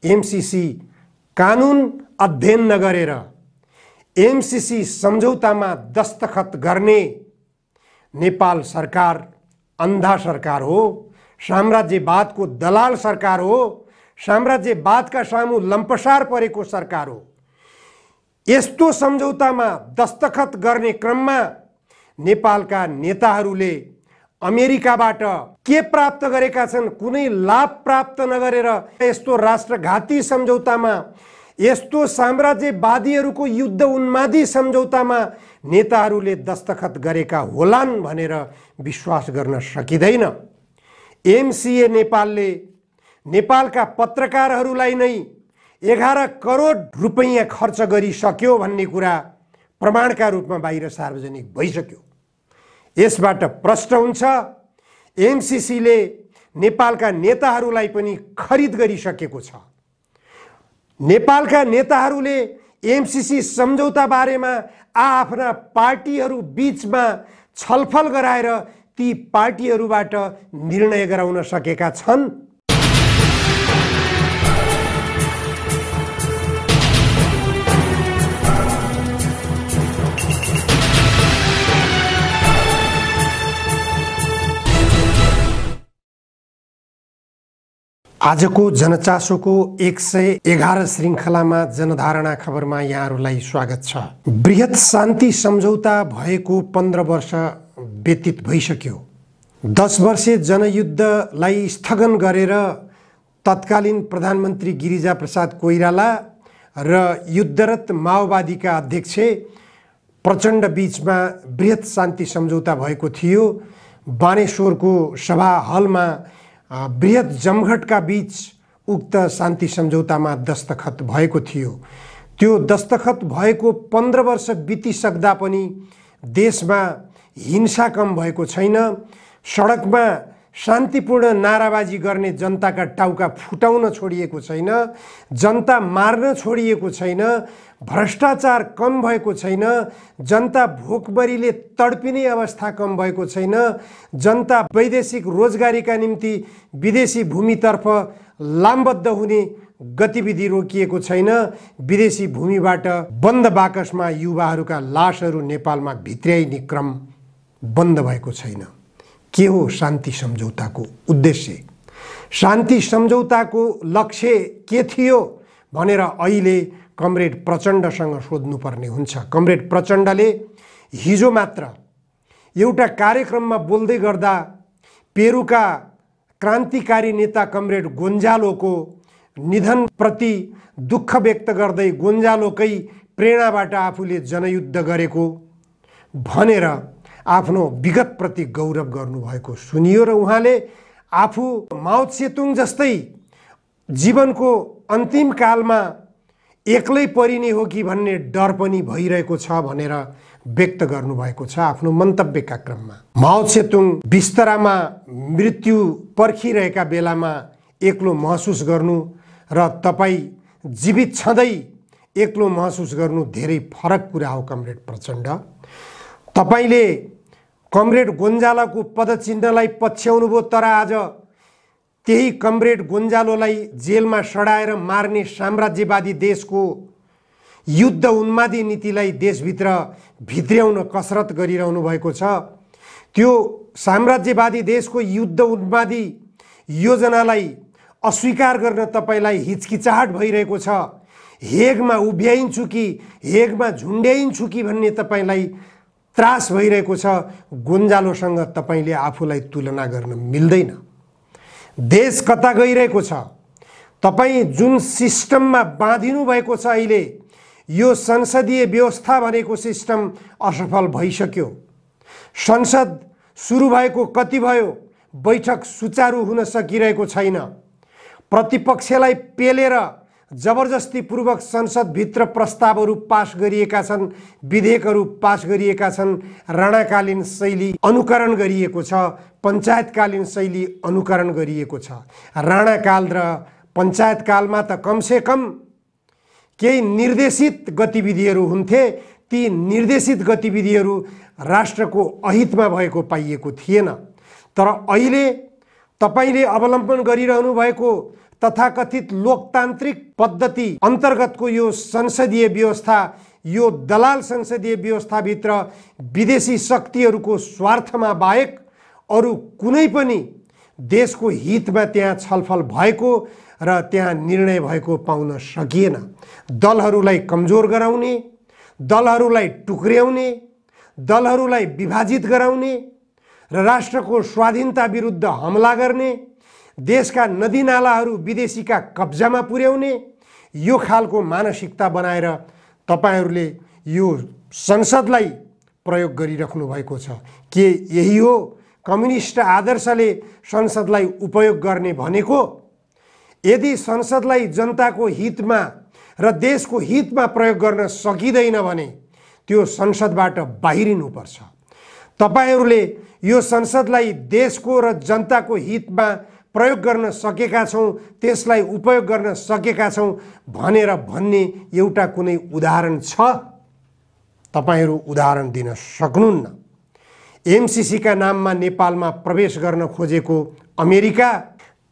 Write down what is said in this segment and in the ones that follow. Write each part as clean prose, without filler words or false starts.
MCC कानुन अध्ययन नगरेर एमसीसी सम्झौतामा दस्तखत गर्ने नेपाल सरकार अन्धा सरकार हो, साम्राज्यवादको दलाल सरकार हो, साम्राज्यवादका सामु लम्पसार परेको सरकार हो। यस्तो सम्झौतामा दस्तखत गर्ने क्रममा नेपालका नेताहरूले अमेरिकाबाट के प्राप्त गरेका छन्, कुनै लाभ प्राप्त नगरेर यस्तो राष्ट्रघाती सम्झौतामा, यस्तो साम्राज्यवादीहरूको युद्ध उन्मादी सम्झौतामा नेताहरूले दस्तखत गरेका होलान् भनेर विश्वास गर्न सकिँदैन। एमसीए नेपालले नेपालका पत्रकारहरूलाई नै 11 करोड रुपैयाँ खर्च गरिसक्यो भन्ने कुरा प्रमाणका रूपमा बाहिर सार्वजनिक भइसक्यो। यसबाट प्रष्ट हुन्छ एमसीसीले नेपालका नेताहरूलाई पनि खरिद गरिसकेको छ। नेपालका नेताहरूले एमसीसी सम्झौता बारेमा आफ्ना पार्टीहरू बीचमा छलफल गराएर ती पार्टीहरूबाट निर्णय गराउन सकेका छन्। आजको जनचासोको 111 श्रृङ्खलामा जनधारणा खबरमा यहाँहरूलाई स्वागत छ। बृहत शान्ति सम्झौता भएको 15 वर्ष व्यतीत भइसक्यो। 10 वर्षे जनयुद्धलाई स्थगन गरेर तत्कालीन प्रधानमन्त्री गिरिजाप्रसाद कोइराला र युद्धरत माओवादीका अध्यक्ष प्रचण्ड बीचमा बृहत शान्ति सम्झौता भएको थियो। बानेश्वरको सभा हलमा बृहत जमघटका बीच उक्त शान्ति सम्झौतामा दस्तखत भएको थियो। त्यो दस्तखत भएको 15 वर्ष बितिसक्दा पनि देशमा हिंसा कम भएको छैन। सडकमा शान्तिपूर्ण नाराबाजी गर्ने जनताका टाउका फुटाउन छोडिएको छैन, जनता मार्न छोडिएको छैन, भ्रष्टाचार कम भएको छैन, जनता भोकमरीले तडपिने अवस्था कम भएको छैन, जनता वैदेशिक रोजगारीका निम्ति विदेशी भूमितर्फ लामबद्ध हुने गतिविधि रोकिएको छैन, विदेशी भूमिबाट बन्द बाकसमा युवाहरूका लासहरू नेपालमा भित्र्याइने क्रम बन्द भएको छैन। के हो शान्ति सम्झौताको उद्देश्य? शान्ति सम्झौताको लक्ष्य के थियो भनेर अहिले कमरेड प्रचण्डसँग सोध्नुपर्ने हुन्छ। कमरेड प्रचण्डले हिजो मात्र एउटा कार्यक्रममा बोल्दै गर्दा पेरुका क्रान्तिकारी नेता कमरेड गोन्जालोको निधनप्रति दुःख व्यक्त गर्दै गोन्जालोकै प्रेरणाबाट आफूले जनयुद्ध गरेको भनेर आफ्नो विगतप्रति गौरव गर्नुभएको सुनियो र उहाँले आफू माओ त्से-तुङ जस्तै जीवनको अन्तिम कालमा एक्लै परिने हो कि भन्ने डर पनि भइरहेको छ भनेर व्यक्त गर्नुभएको छ आफ्नो मन्तव्यका क्रममा। माओ त्से-तुङ बिस्तरामा मृत्यु पर्खिरहेका बेलामा एक्लो महसुस गर्नु र तपाईँ जीवित छँदै एक्लो महसुस गर्नु धेरै फरक कुरा हो। कमरेड प्रचण्ड, तपाईले कमरेड गोन्जालोको पदचिन्हलाई पछ्याउनु भयो, तर आज त्यही कमरेड गोन्जालोलाई जेलमा सडाएर मार्ने साम्राज्यवादी देशको युद्ध उन्मादी नीतिलाई देशभित्र भित्र्याउन कसरत गरिरहनु भएको छ। त्यो साम्राज्यवादी देशको युद्ध उन्मादी योजनालाई अस्वीकार गर्न तपाईलाई हिचकिचाहट भइरहेको छ। हेगमा उभ्याइन्छु कि हेगमा झुन्ड्याइन्छु कि भन्ने तपाईलाई त्रास भइरहेको छ। गोन्जालोसँग तपाईले आफूलाई तुलना गर्न मिल्दैन। देश कता गइरहेको छ? तपाईँ जुन सिस्टममा बाँधिनु भएको छ अहिले, यो संसदीय व्यवस्था भनेको सिस्टम असफल भइसक्यो। संसद सुरु भएको कति भयो, बैठक सुचारू हुन सकिरहेको छैन। प्रतिपक्षलाई पेलेर जबरजस्तीपूर्वक संसदभित्र प्रस्तावहरू पास गरिएका छन्, विधेयकहरू पास गरिएका छन्। राणाकालीन शैली अनुकरण गरिएको छ, पञ्चायतकालीन शैली अनुकरण गरिएको छ। राणाकाल र पञ्चायतकालमा त कमसेकम केही निर्देशित गतिविधिहरू हुन्थे। ती निर्देशित गतिविधिहरू राष्ट्रको अहितमा भएको पाइएको थिएन। तर अहिले तपाईले अवलम्बन गरिरहनु भएको तथाकथित लोकतान्त्रिक पद्धति अन्तर्गतको यो संसदीय व्यवस्था, यो दलाल संसदीय व्यवस्थाभित्र विदेशी शक्तिहरूको स्वार्थमा बाहेक अरू कुनै पनि देशको हितमा त्यहाँ छलफल भएको र त्यहाँ निर्णय भएको पाउन सकिएन। दलहरूलाई कमजोर गराउने, दलहरूलाई टुक्र्याउने, दलहरूलाई विभाजित गराउने र राष्ट्रको स्वाधीनता विरुद्ध हमला गर्ने, देशका नदीनालाहरू विदेशीका कब्जामा पुर्याउने, यो खालको मानसिकता बनाएर तपाईहरूले यो संसदलाई प्रयोग गरिराख्नु भएको छ। के यही हो कम्युनिस्ट आदर्शले संसदलाई उपयोग गर्ने भनेको? यदि संसदलाई जनताको हितमा र देशको हितमा प्रयोग गर्न सकिँदैन भने त्यो संसदबाट बाहिरिनुपर्छ। तपाईहरूले यो संसदलाई देशको र जनताको हितमा प्रयोग गर्न सकेका छौँ, त्यसलाई उपयोग गर्न सकेका छौँ भनेर भन्ने एउटा कुनै उदाहरण छ? तपाईहरू उदाहरण दिन सक्नुहुन्न। एमसीसीका नाममा नेपालमा प्रवेश गर्न खोजेको अमेरिका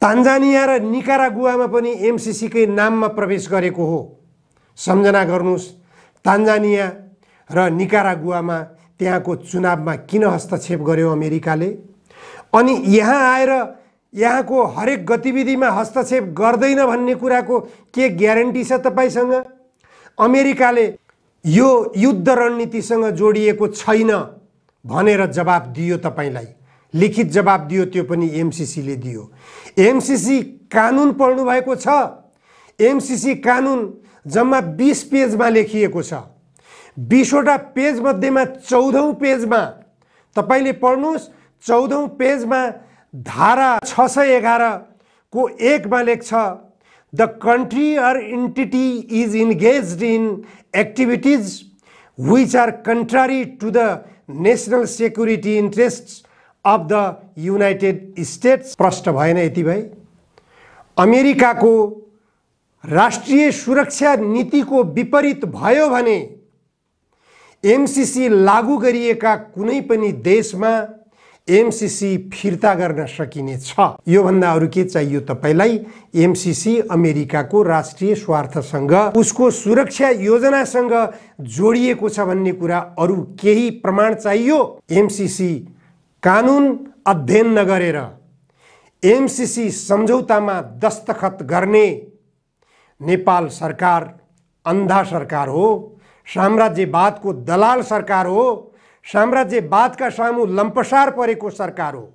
तान्जानिया र निकारागुवामा पनि एमसीसीकै नाममा प्रवेश गरेको हो। सम्झना गर्नुहोस्, तान्जानिया र निकारागुवामा त्यहाँको चुनावमा किन हस्तक्षेप गर्यो अमेरिकाले? अनि यहाँ आएर यहाँको हरेक गतिविधिमा हस्तक्षेप गर्दैन भन्ने कुराको के ग्यारेन्टी छ तपाईसँग? अमेरिकाले यो युद्ध रणनीतिसँग जोडिएको छैन भनेर जवाब दियो, तपाईलाई लिखित जवाब दियो, त्यो पनि एमसीसीले दियो। एमसीसी कानुन पढ्नु भएको छ? एमसीसी कानुन जम्मा 20 पेजमा लेखिएको छ। 20वटा पेज मध्येमा 14औं पेजमा तपाईले पढ्नुहोस्, 14औं पेजमा धारा 611 को 1 मा लेख्छ, द कंट्री और entity is engaged in activities which are contrary to the national security interests of the United States। प्रश्न भएन यति भए? अमेरिकाको राष्ट्रिय सुरक्षा नीतिको विपरीत भयो भने एमसीसी लागू गरिएका कुनै पनि देशमा एमसीसी फिर्ता गर्न सकिने छ। यो भन्दा अरु के चाहियो तपाईलाई? एमसीसी अमेरिकाको राष्ट्रिय स्वार्थसँग, उसको सुरक्षा योजनासँग जोडिएको छ भन्ने कुरा अरु केही प्रमाण चाहियो? एमसीसी कानुन अध्ययन नगरेर एमसीसी सम्झौतामा दस्तखत गर्ने नेपाल सरकार अन्धा सरकार हो, साम्राज्यवादको दलाल सरकार हो, साम्राज्यवादका सामु लम्पसार परेको सरकार हो।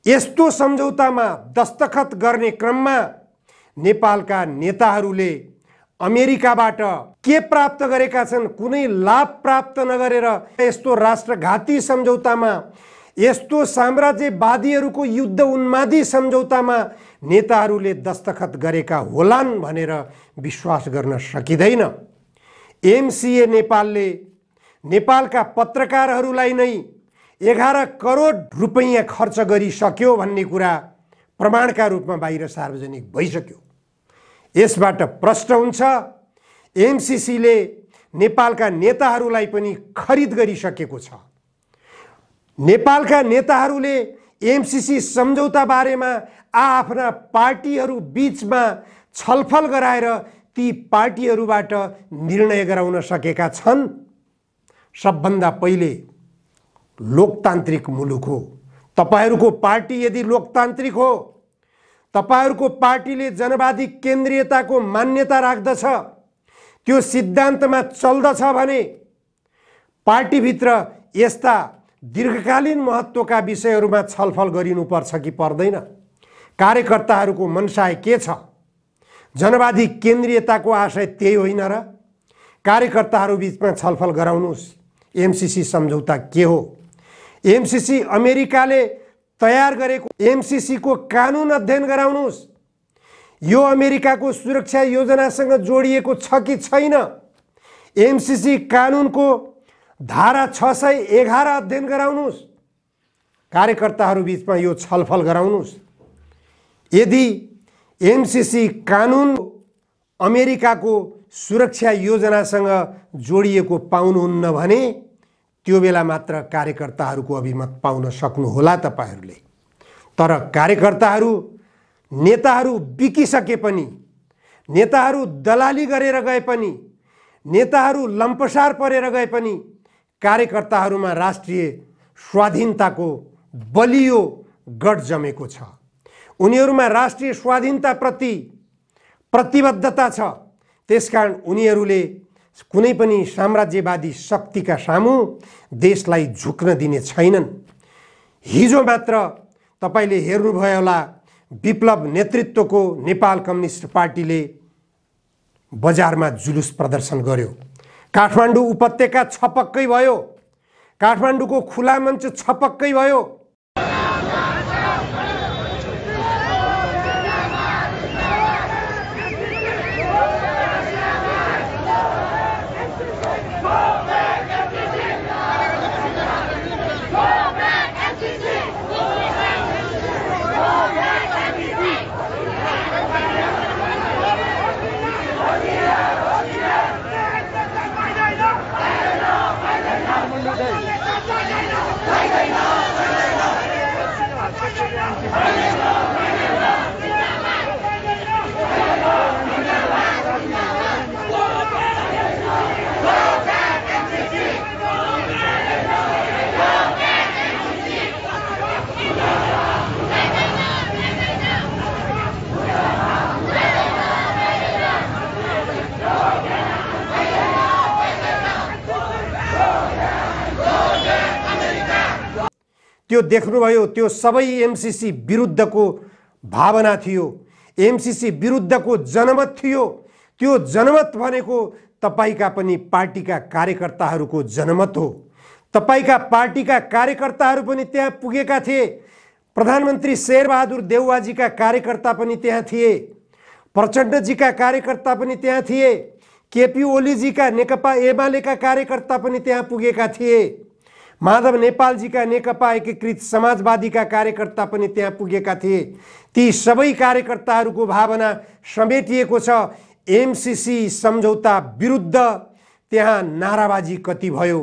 यस्तो सम्झौतामा दस्तखत गर्ने क्रममा नेपालका नेताहरूले अमेरिकाबाट के प्राप्त गरेका छन्? कुनै लाभ प्राप्त नगरेर यस्तो राष्ट्रघाती सम्झौतामा, यस्तो साम्राज्यवादीहरूको युद्ध उन्मादी सम्झौतामा नेताहरूले दस्तखत गरेका होलान् भनेर विश्वास गर्न सकिँदैन। एमसीए नेपालले नेपालका पत्रकारहरूलाई नै 11 करोड रुपैयाँ खर्च गरिसक्यो भन्ने कुरा प्रमाणका रूपमा बाहिर सार्वजनिक भइसक्यो। यसबाट प्रश्न हुन्छ, एमसीसीले नेपालका नेताहरूलाई पनि खरिद गरिसकेको छ। नेपालका नेताहरूले एमसीसी सम्झौता बारेमा आफ्ना पार्टीहरू बीचमा छलफल गराएर ती पार्टीहरूबाट निर्णय गराउन सकेका छन्। सबभन्दा पहिले लोकतान्त्रिक मुलुक हो। तपाईहरूको पार्टी यदि लोकतान्त्रिक हो, तपाईहरूको पार्टीले जनवादी केन्द्रीयताको मान्यता राख्दछ, त्यो सिद्धान्तमा चल्दछ भने पार्टीभित्र यस्ता दीर्घकालीन महत्त्वका विषयहरूमा छलफल गरिनुपर्छ कि पर्दैन? कार्यकर्ताहरूको मनसाय के छ? जनवादी केन्द्रीयताको आशय त्यही होइन र? कार्यकर्ताहरू बीचमा छलफल गराउनुस्। एमसीसी सम्झौता के हो? एमसीसी अमेरिकाले तयार गरेको एमसीसी को कानुन अध्ययन गराउनुस्। यो अमेरिकाको सुरक्षा योजनासँग जोडिएको छ कि छैन? एमसीसी कानुनको धारा 611 अध्ययन गराउनुस्। कार्यकर्ताहरू बीचमा यो छलफल गराउनुस्। यदि एमसीसी कानुन अमेरिकाको सुरक्षा योजनासँग जोडिएको पाउनुहुन्न भने त्यो बेला मात्र कार्यकर्ताहरूको अभिमत पाउन सक्नुहोला तपाईहरूले। तर कार्यकर्ताहरू नेताहरू बिकिसके पनि, नेताहरू दलाली गरेर गए पनि, नेताहरू लम्पसार परेर गए पनि कार्यकर्ताहरूमा राष्ट्रिय स्वाधीनताको बलियो गढ जमेको छ। उनीहरूमा राष्ट्रिय स्वाधीनताप्रति प्रतिबद्धता छ। त्यसकारण उनीहरूले कुनै पनि साम्राज्यवादी शक्तिका सामु देशलाई झुक्न दिने छैनन्। हिजो मात्र तपाईले हेर्नुभयो होला, विप्लव नेतृत्वको नेपाल कम्युनिस्ट पार्टीले बजारमा जुलुस प्रदर्शन गर्यो। काठमाडौँ उपत्यका छपक्कै भयो, काठमाडौँको खुला मञ्च छपक्कै भयो। त्यो देख्नुभयो, त्यो सबै एमसीसी विरुद्धको भावना थियो, एमसीसी विरुद्धको जनमत थियो। त्यो जनमत भनेको तपाईका पनि पार्टीका कार्यकर्ताहरूको जनमत हो। तपाईका पार्टीका कार्यकर्ताहरू पनि त्यहाँ पुगेका थिए। प्रधानमन्त्री शेरबहादुर देउवाजीका कार्यकर्ता पनि त्यहाँ थिए, प्रचण्डजीका कार्यकर्ता पनि त्यहाँ थिए, केपी ओलीजीका नेकपा एमालेका कार्यकर्ता पनि त्यहाँ पुगेका थिए, माधव नेपालजीका नेकपा एकीकृत समाजवादीका कार्यकर्ता पनि त्यहाँ पुगेका थिए। ती सबै कार्यकर्ताहरूको भावना समेटिएको छ एमसीसी सम्झौता विरुद्ध। त्यहाँ नाराबाजी कति भयो,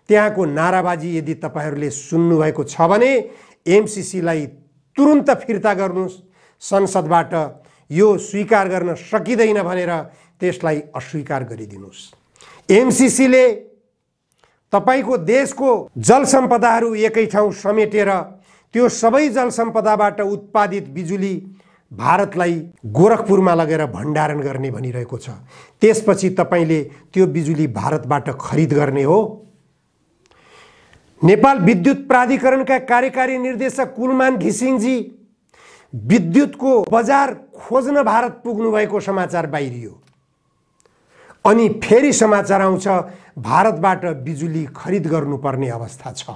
त्यहाँको नाराबाजी यदि तपाईहरूले सुन्नुभएको छ भने एमसीसीलाई तुरुन्त फिर्ता गर्नुहोस्। संसदबाट यो स्वीकार गर्न सकिँदैन भनेर त्यसलाई अस्वीकार गरिदिनुहोस्। एमसीसीले तपाईको देशको जल सम्पदाहरू एकै ठाउँ समेटेर त्यो सबै जल सम्पदाबाट उत्पादित बिजुली भारतलाई गोरखपुरमा लगेर भण्डारण गर्ने भनिरहेको छ। त्यसपछि तपाईले त्यो बिजुली भारतबाट खरिद गर्ने हो। नेपाल विद्युत प्राधिकरणका कार्यकारी निर्देशक कुलमान घिसिङजी विद्युतको बजार खोज्न भारत पुग्नु भएको समाचार बाहिरियो। अनि फेरि समाचार आउँछ भारतबाट बिजुली खरिद गर्नुपर्ने अवस्था छ।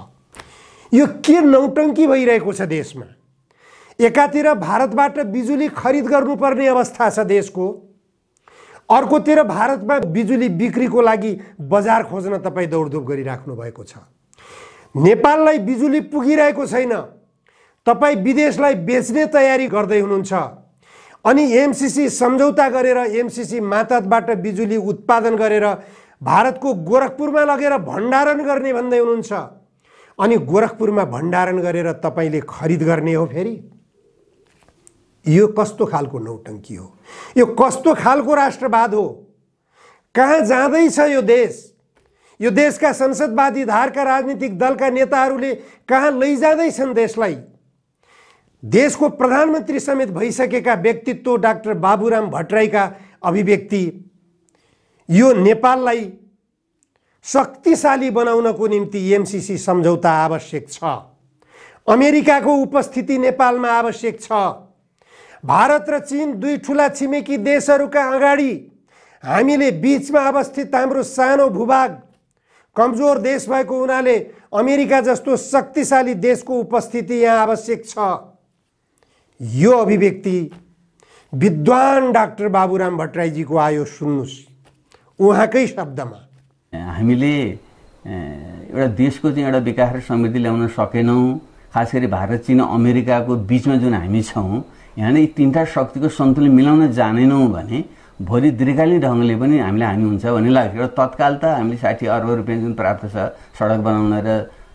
यो के नौटंकी भइरहेको छ देशमा। एकातिर भारतबाट बिजुली खरिद गर्नुपर्ने अवस्था छ देशको, अर्कोतिर भारतमा बिजुली बिक्रीको लागि बजार खोज्न तपाईँ दौडधुप गरिराख्नु भएको छ। नेपाललाई बिजुली पुगिरहेको छैन, तपाईँ विदेशलाई बेच्ने तयारी गर्दै हुनुहुन्छ। अनि एमसीसी सम्झौता गरेर एमसीसी मातहतबाट बिजुली उत्पादन गरेर भारतको गोरखपुरमा लगेर भण्डारण गर्ने भन्दै हुनुहुन्छ। अनि गोरखपुरमा भण्डारण गरेर तपाईले खरिद गर्ने हो फेरि। यो कस्तो खालको नौटंकी हो, यो कस्तो खालको राष्ट्रवाद हो। कहाँ जाँदैछ यो देश। यो देशका संसदवादी धारका राजनीतिक दलका नेताहरूले कहाँ लैजाँदैछन् देशलाई। देशको प्रधानमन्त्री समेत भइसकेका व्यक्तित्व डाक्टर बाबुराम भट्टराईका अभिव्यक्ति यो नेपाललाई शक्तिशाली बनाउनको निम्ति एमसीसी सम्झौता आवश्यक छ। अमेरिकाको उपस्थिति नेपालमा आवश्यक छ। भारत र चीन दुई ठूला छिमेकी देशहरूका अगाडि हामीले बीचमा अवस्थित हाम्रो सानो भूभाग कमजोर देश भएको हुनाले अमेरिका जस्तो शक्तिशाली देशको उपस्थिति यहाँ आवश्यक छ। यो अभिव्यक्ति विद्वान डाक्टर बाबुराम भट्टराईजीको आयो, सुन्नुस् उहाँकै शब्दमा। हामीले एउटा देशको चाहिँ एउटा विकास र समृद्धि ल्याउन सकेनौं। खास गरी भारत चीन अमेरिकाको बीचमा जुन हामी छौं, यहाँ नै तीनटा शक्तिको सन्तुलन मिलाउन जानेनौं भने भोलि दीर्घकालीन ढङ्गले पनि हामीलाई हानि हुन्छ भन्ने लाग्छ। एउटा तत्काल त हामीले 60 अर्ब रुपियाँ जुन प्राप्त छ सडक बनाउन र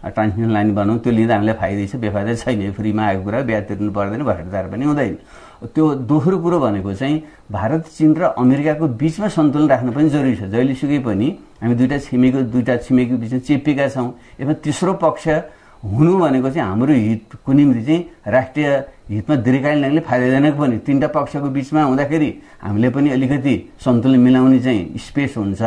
ट्रान्समिसन लाइन बनाउनु, त्यो लिँदा हामीलाई फाइदै छ, बेफाइदा छैन। फ्रीमा आएको कुरा ब्याज तिर्नु पर्दैन, भ्रष्टाचार पनि हुँदैन। त्यो दोस्रो कुरो भनेको चाहिँ भारत चीन र अमेरिकाको बीचमा सन्तुलन राख्न पनि जरुरी छ। जहिलेसुकै पनि हामी दुईटा छिमेकीको बीचमा चेपिएका छौँ। यसमा तेस्रो पक्ष हुनु भनेको चाहिँ हाम्रो हितको निम्ति चाहिँ राष्ट्रिय हितमा दीर्घकालीन ढङ्गले फाइदाजनक पनि। तीनटा पक्षको बीचमा हुँदाखेरि हामीले पनि अलिकति सन्तुलन मिलाउने चाहिँ स्पेस हुन्छ।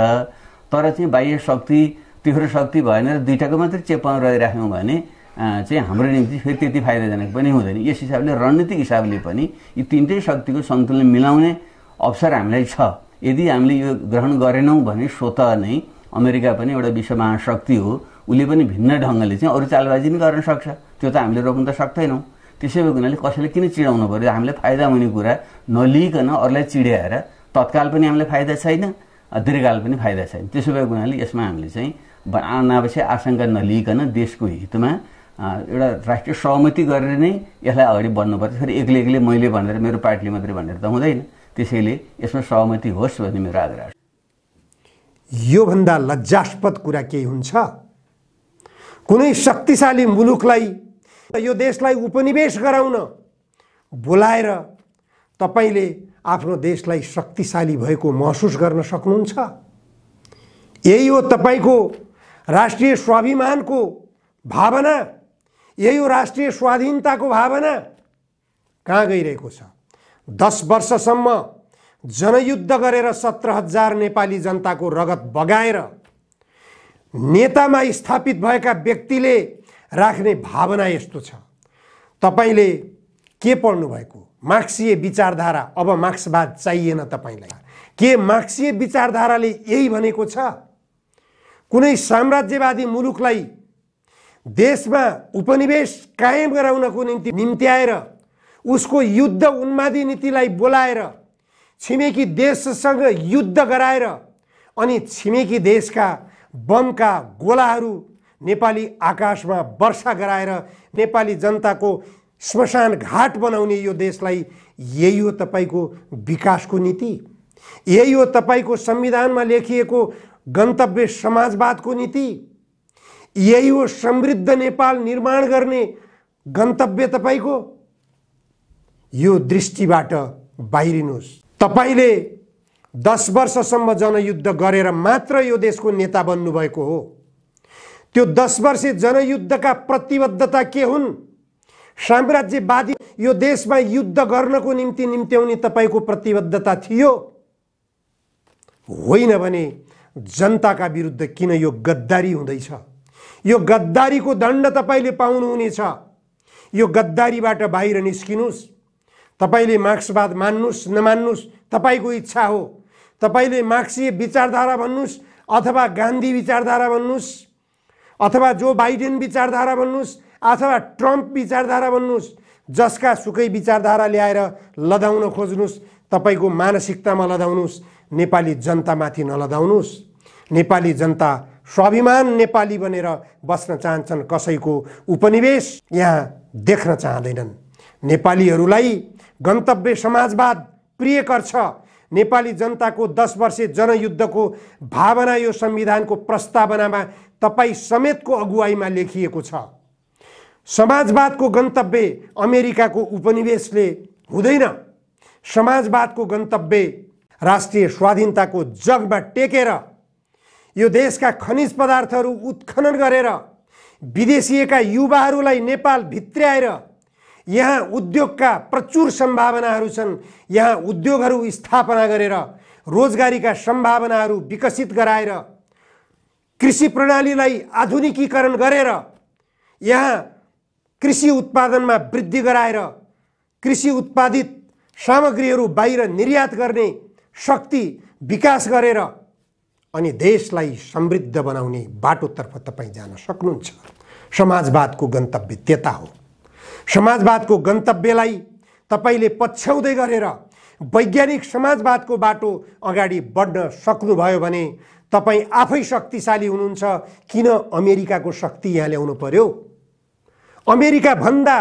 तर चाहिँ बाह्य शक्ति तीव्र शक्ति भएन र दुईटाको मात्रै चेपमा रहिराख्यौँ भने चाहिँ हाम्रो निम्ति फेरि त्यति फाइदाजनक पनि हुँदैन। यस हिसाबले रणनीतिक हिसाबले पनि यी तीनटै शक्तिको सन्तुलन मिलाउने अवसर हामीलाई छ। यदि हामीले यो ग्रहण गरेनौँ भने स्वतः नै अमेरिका पनि एउटा विश्व महाशक्ति हो, उसले पनि भिन्न ढङ्गले चाहिँ अरू चालबाजी पनि गर्न सक्छ। त्यो त हामीले रोक्न त सक्दैनौँ। त्यसै भएको हुनाले कसैले किन चिडाउनु पर्यो? हामीलाई फाइदा हुने कुरा नलिइकन अरूलाई चिड्याएर तत्काल पनि हामीलाई फाइदा छैन, दीर्घकाल पनि फाइदा छैन। त्यसो भएको हुनाले यसमा हामीले चाहिँ अनावश्यक आशंका नलिइकन देशको हितमा एउटा राष्ट्रिय सहमति गरेर नै यसलाई अगाडि बढ्नुपर्छ। फेरि एक्लै मैले भनेर मेरो पार्टीले मात्रै भनेर त हुँदैन। त्यसैले यसमा सहमति होस् भन्ने मेरो आग्रह छ। योभन्दा लज्जास्पद कुरा केही हुन्छ? कुनै शक्तिशाली मुलुकलाई यो देशलाई उपनिवेश गराउन बोलाएर तपाईले आफ्नो देशलाई शक्तिशाली भएको महसुस गर्न सक्नुहुन्छ? यही हो तपाईको राष्ट्रिय स्वाभिमानको भावना? यही हो राष्ट्रिय स्वाधीनताको भावना? कहाँ गइरहेको छ? 10 वर्षसम्म जनयुद्ध गरेर 17,000 नेपाली जनताको रगत बगाएर नेतामा स्थापित भएका व्यक्तिले राख्ने भावना यस्तो छ। तपाईले के पढ्नु भएको? मार्क्सीय विचारधारा। अब मार्क्सवाद चाहिएन तपाईलाई। के मार्क्सीय विचारधाराले यही भनेको छ? कुनै साम्राज्यवादी मुलुकलाई देशमा उपनिवेश कायम गराउनको निम्ति निम्त्याएर उसको युद्ध उन्मादी नीतिलाई बोलाएर छिमेकी देशसँग युद्ध गराएर अनि छिमेकी देशका बमका गोलाहरू नेपाली आकाशमा वर्षा गराएर नेपाली जनताको श्मशान घाट बनाउने यो देशलाई यही हो तपाईको विकासको नीति? यही हो तपाईको संविधानमा लेखिएको गन्तव्य समाजवादको नीति? यही हो समृद्ध नेपाल निर्माण गर्ने गन्तव्य तपाईको? यो दृष्टिबाट बाहिरिनुहोस्। तपाईले 10 वर्षसम्म जनयुद्ध गरेर मात्र यो देशको नेता बन्नुभएको हो। त्यो 10 वर्षे जनयुद्धका प्रतिबद्धता के हुन्? साम्राज्यवादी यो देशमा युद्ध गर्नको निम्ति निम्त्याउने तपाईको प्रतिबद्धता थियो? होइन भने जनताका विरुद्ध किन यो गद्दारी हुँदैछ? यो गद्दारीको दण्ड तपाईले पाउनुहुनेछ। यो गद्दारीबाट बाहिर निस्किनुस्। तपाईले मार्क्सवाद मान्नुस् नमान्नुस् तपाईको इच्छा हो। तपाईले मार्क्सीय विचारधारा भन्नुस् अथवा गान्धी विचारधारा भन्नुस् अथवा जो बाइडेन विचारधारा भन्नुस् अथवा ट्रम्प विचारधारा भन्नुस्, जसका सुकै विचारधारा ल्याएर लदाउन खोज्नुस्, तपाईको मानसिकतामा लदाउनुस्, नेपाली जनतामाथि नलदाउनुस्। नेपाली जनता स्वाभिमान नेपाली बनेर बस्न चाहन्छन्। कसैको उपनिवेश यहाँ देख्न चाहँदैनन्। नेपालीहरूलाई गन्तव्य समाजवाद प्रियकर छ। नेपाली जनताको 10 वर्षे जनयुद्धको भावना यो संविधानको प्रस्तावनामा तपाई समेतको अगुवाईमा लेखिएको छ। समाजवादको गन्तव्य अमेरिकाको उपनिवेशले हुँदैन। समाजवादको गन्तव्य राष्ट्रिय स्वाधीनताको जगमा टेकेर यो देशका खनिज पदार्थहरू उत्खनन गरेर विदेशिएका युवाहरूलाई नेपाल भित्र्याएर यहाँ उद्योगका प्रचुर सम्भावनाहरू छन्। यहाँ उद्योगहरू स्थापना गरेर रोजगारीका सम्भावनाहरू विकसित गराएर कृषि प्रणालीलाई आधुनिकीकरण गरेर यहाँ कृषि उत्पादनमा वृद्धि गराएर कृषि उत्पादित सामग्रीहरू बाहिर निर्यात गर्ने शक्ति विकास गरेर अनि देशलाई समृद्ध बनाउने बाटोतर्फ तपाईँ जान सक्नुहुन्छ। समाजवादको गन्तव्य त्यता हो। समाजवादको गन्तव्यलाई तपाईले पछ्याउँदै गरेर वैज्ञानिक समाजवादको बाटो अगाडि बढ्न सक्नुभयो भने तपाईँ आफै शक्तिशाली हुनुहुन्छ। किन अमेरिकाको शक्ति यहाँ ल्याउनु पर्यो? अमेरिका भन्दा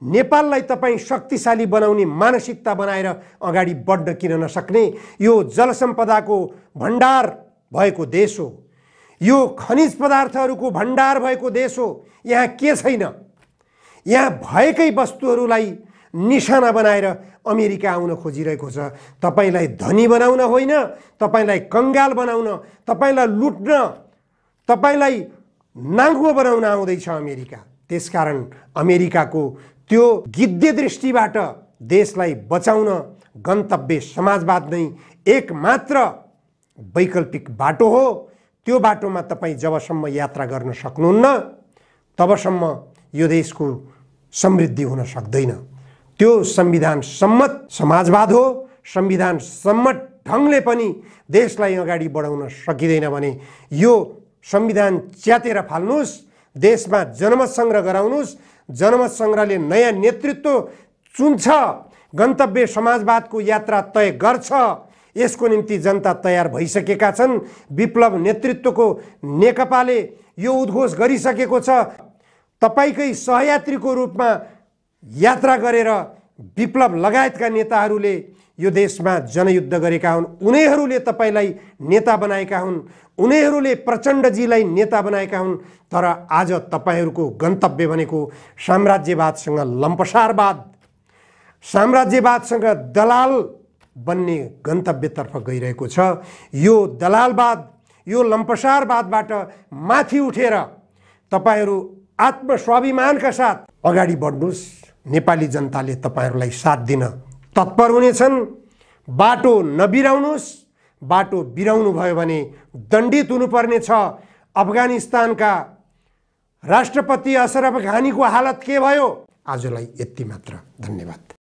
नेपाललाई तपाईँ शक्तिशाली बनाउने मानसिकता बनाएर अगाडि बढ्न किन नसक्ने? यो जलसम्पदाको भण्डार भएको देश हो। यो खनिज पदार्थहरूको भण्डार भएको देश हो। यहाँ के छैन? यहाँ भएकै वस्तुहरूलाई निशाना बनाएर अमेरिका आउन खोजिरहेको छ। तपाईलाई धनी बनाउन होइन, तपाईलाई कंगाल बनाउन, तपाईलाई लुट्न, तपाईलाई नाङ्गो बनाउन आउँदैछ अमेरिका। त्यसकारण अमेरिकाको त्यो गिद्धे दृष्टिबाट देशलाई बचाउन गन्तव्य समाजवाद नै एकमात्र वैकल्पिक बाटो हो। त्यो बाटोमा तपाईँ जबसम्म यात्रा गर्न सक्नुहुन्न तबसम्म यो देशको समृद्धि हुन सक्दैन। त्यो संविधान सम्मत समाजवाद हो। संविधान सम्मत ढङ्गले पनि देशलाई अगाडि बढाउन सकिँदैन भने यो संविधान च्यातेर फाल्नुहोस्, देशमा जनमत सङ्ग्रह गराउनुहोस्। जनमत सङ्ग्रहले नयाँ नेतृत्व चुन्छ, गन्तव्य समाजवादको यात्रा तय गर्छ। यसको निम्ति जनता तयार भइसकेका छन्। विप्लव नेतृत्वको नेकपाले यो उद्घोष गरिसकेको छ। तपाईकै सहयात्रीको रूपमा यात्रा गरेर विप्लव लगायतका नेताहरूले यो देशमा जनयुद्ध गरेका हुन्। उनीहरूले तपाईलाई नेता बनाएका हुन्, उनीहरूले प्रचण्डजीलाई नेता बनाएका हुन्। तर आज तपाईहरूको गन्तव्य भनेको साम्राज्यवादसँग लम्पसारवाद, साम्राज्यवादसँग दलाल बन्ने गन्तव्यतर्फ गइरहेको छ। यो दलालवाद, यो लम्पसारवादबाट माथि उठेर तपाईहरू आत्मस्वाभिमानका साथ अगाडि बढ्नुहोस्। नेपाली जनताले तपाईहरूलाई साथ दिन तत्पर हुनेछन्। बाटो नबिराउनुहोस्। बाटो बिराउनु भयो भने दण्डित हुनुपर्ने छ। अफगानिस्तानका राष्ट्रपति अशरफ घानीको हालत के भयो? आजलाई यति मात्र। धन्यवाद।